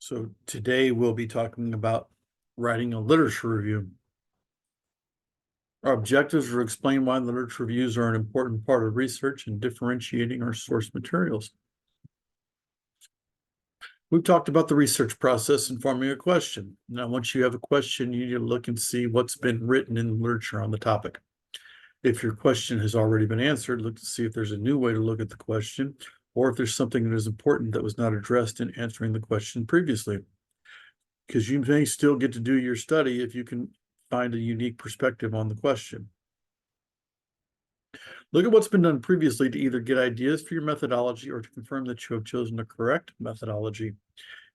So today we'll be talking about writing a literature review. Our objectives are to explain why literature reviews are an important part of research and differentiating our source materials. We've talked about the research process and forming a question. Now, once you have a question, you need to look and see what's been written in literature on the topic. If your question has already been answered, look to see if there's a new way to look at the question, or if there's something that is important that was not addressed in answering the question previously. Because you may still get to do your study if you can find a unique perspective on the question. Look at what's been done previously to either get ideas for your methodology or to confirm that you have chosen the correct methodology.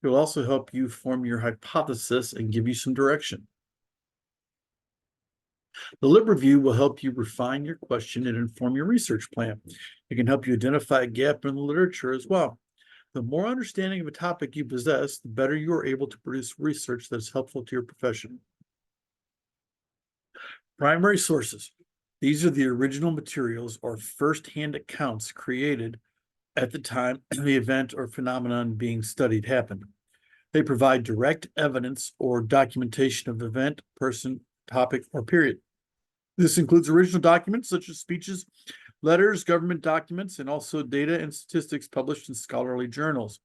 It will also help you form your hypothesis and give you some direction. The Lit Review will help you refine your question and inform your research plan. It can help you identify a gap in the literature as well. The more understanding of a topic you possess, the better you are able to produce research that is helpful to your profession. Primary sources. These are the original materials or first-hand accounts created at the time the event or phenomenon being studied happened. They provide direct evidence or documentation of the event, person, topic, or period. This includes original documents such as speeches, letters, government documents, and also data and statistics published in scholarly journals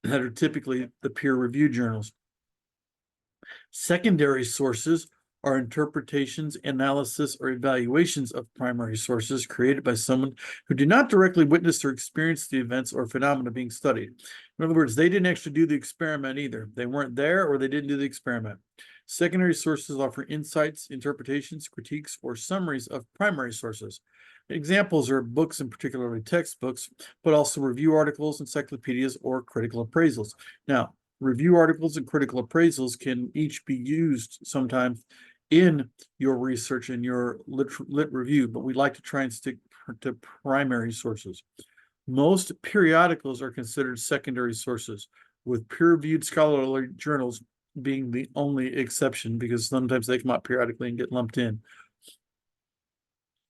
that are typically the peer-reviewed journals. Secondary sources are interpretations, analysis, or evaluations of primary sources created by someone who did not directly witness or experience the events or phenomena being studied. In other words, they didn't actually do the experiment either. They weren't there or they didn't do the experiment. Secondary sources offer insights, interpretations, critiques, or summaries of primary sources. Examples are books, and particularly textbooks, but also review articles, encyclopedias, or critical appraisals. Now, review articles and critical appraisals can each be used sometimes in your research and your lit review, but we like to try and stick to primary sources. Most periodicals are considered secondary sources, with peer-reviewed scholarly journals being the only exception because sometimes they come out periodically and get lumped in.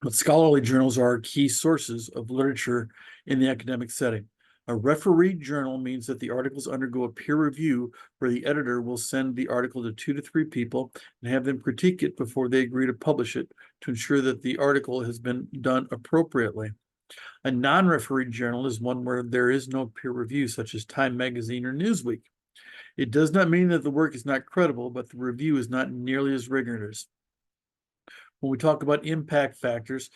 But scholarly journals are key sources of literature in the academic setting. A refereed journal means that the articles undergo a peer review where the editor will send the article to 2 to 3 people and have them critique it before they agree to publish it to ensure that the article has been done appropriately. A non-refereed journal is one where there is no peer review, such as Time Magazine or Newsweek. It does not mean that the work is not credible, but the review is not nearly as rigorous. When we talk about impact factors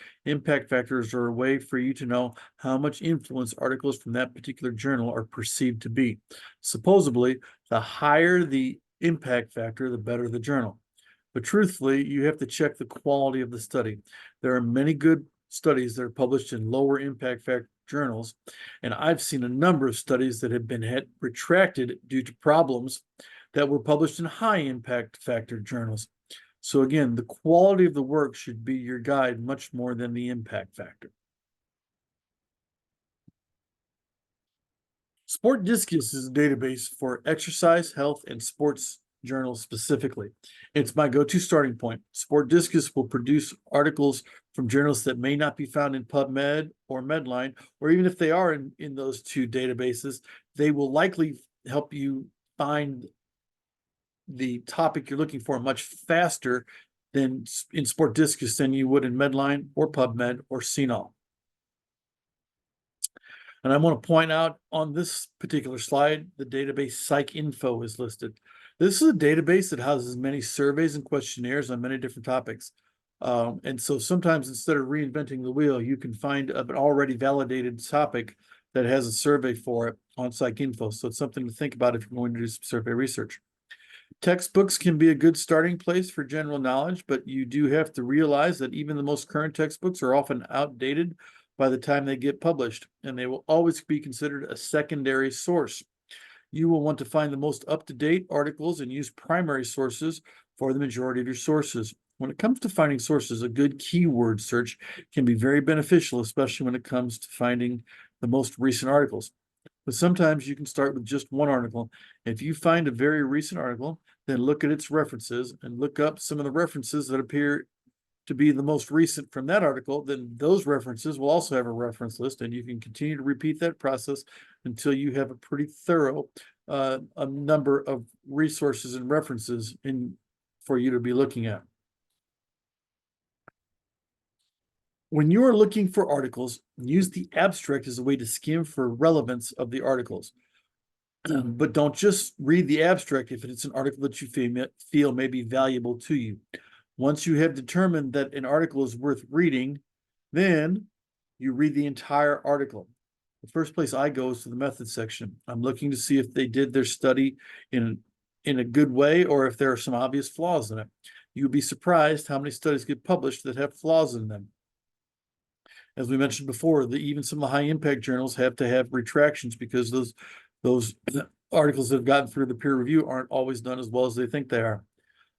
are a way for you to know how much influence articles from that particular journal are perceived to be. Supposedly, the higher the impact factor, the better the journal. But truthfully, you have to check the quality of the study. There are many good studies that are published in lower impact factor journals, and I've seen a number of studies that have been retracted due to problems that were published in high impact factor journals. So again, the quality of the work should be your guide much more than the impact factor. Sport Discus is a database for exercise, health, and sports journals specifically. It's my go-to starting point. Sport Discus will produce articles from journals that may not be found in PubMed or Medline, or even if they are in those two databases, they will likely help you find the topic you're looking for much faster than in Sport Discus than you would in Medline or PubMed or CINAHL. And I want to point out on this particular slide, the database PsycInfo is listed. This is a database that houses many surveys and questionnaires on many different topics. And so sometimes instead of reinventing the wheel, you can find an already validated topic that has a survey for it on PsycInfo. So it's something to think about if you're going to do some survey research. Textbooks can be a good starting place for general knowledge, but you do have to realize that even the most current textbooks are often outdated by the time they get published, and they will always be considered a secondary source. You will want to find the most up-to-date articles and use primary sources for the majority of your sources. When it comes to finding sources, a good keyword search can be very beneficial, especially when it comes to finding the most recent articles. But sometimes you can start with just one article. If you find a very recent article, then look at its references and look up some of the references that appear to be the most recent from that article. Then those references will also have a reference list, and you can continue to repeat that process until you have a pretty thorough a number of resources and references for you to be looking at. When you are looking for articles, use the abstract as a way to skim for relevance of the articles. But don't just read the abstract if it's an article that you feel may be valuable to you. Once you have determined that an article is worth reading, then you read the entire article. The first place I go is to the methods section. I'm looking to see if they did their study in a good way or if there are some obvious flaws in it. You'd be surprised how many studies get published that have flaws in them. As we mentioned before, even some of the high impact journals have to have retractions because those articles that have gotten through the peer review aren't always done as well as they think they are.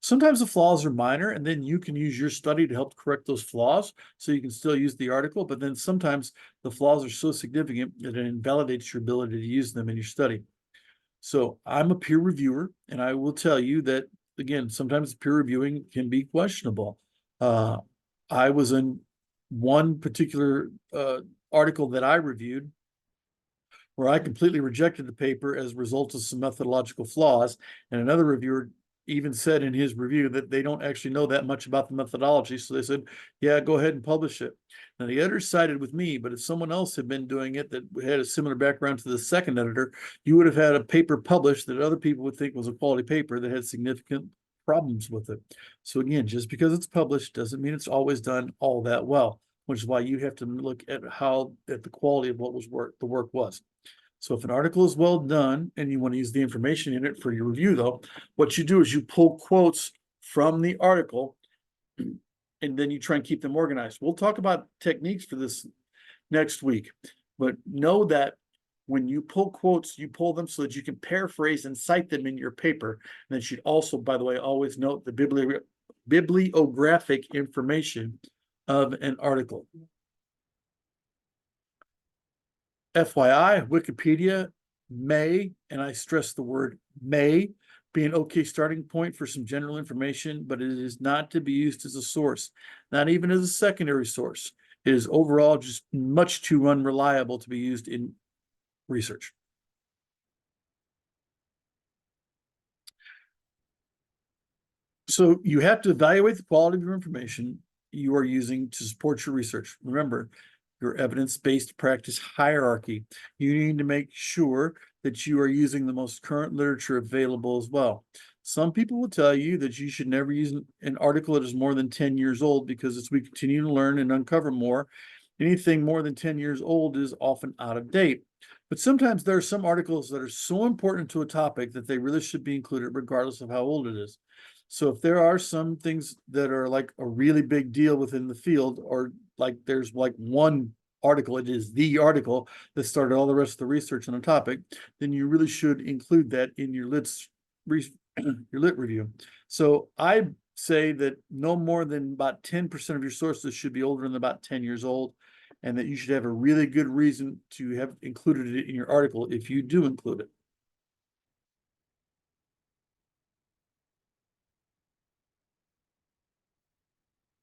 Sometimes the flaws are minor, and then you can use your study to help correct those flaws, so you can still use the article, but then sometimes the flaws are so significant that it invalidates your ability to use them in your study. So I'm a peer reviewer, and I will tell you that, again, sometimes peer reviewing can be questionable. I was in one particular article that I reviewed where I completely rejected the paper as a result of some methodological flaws, and another reviewer even said in his review that they don't actually know that much about the methodology, so they said, yeah, go ahead and publish it. Now, the editor sided with me, but if someone else had been doing it that had a similar background to the second editor, you would have had a paper published that other people would think was a quality paper that had significant problems with it. So again, just because it's published doesn't mean it's always done all that well, which is why you have to look at the quality of what the work was. So if an article is well done and you want to use the information in it for your review, though, what you do is you pull quotes from the article and then you try and keep them organized. We'll talk about techniques for this next week, but know that when you pull quotes, you pull them so that you can paraphrase and cite them in your paper. And then you should also, by the way, always note the bibliographic information of an article. FYI, Wikipedia may, and I stress the word may, be an okay starting point for some general information, but it is not to be used as a source, not even as a secondary source. It is overall just much too unreliable to be used in research. So you have to evaluate the quality of your information you are using to support your research. Remember, your evidence-based practice hierarchy. You need to make sure that you are using the most current literature available as well. Some people will tell you that you should never use an article that is more than 10 years old because as we continue to learn and uncover more, anything more than 10 years old is often out of date. But sometimes there are some articles that are so important to a topic that they really should be included regardless of how old it is. So if there are some things that are like a really big deal within the field, or like there's like one article, it is the article that started all the rest of the research on a topic, then you really should include that in your lit review. So I say that no more than about 10% of your sources should be older than about 10 years old, and that you should have a really good reason to have included it in your article if you do include it.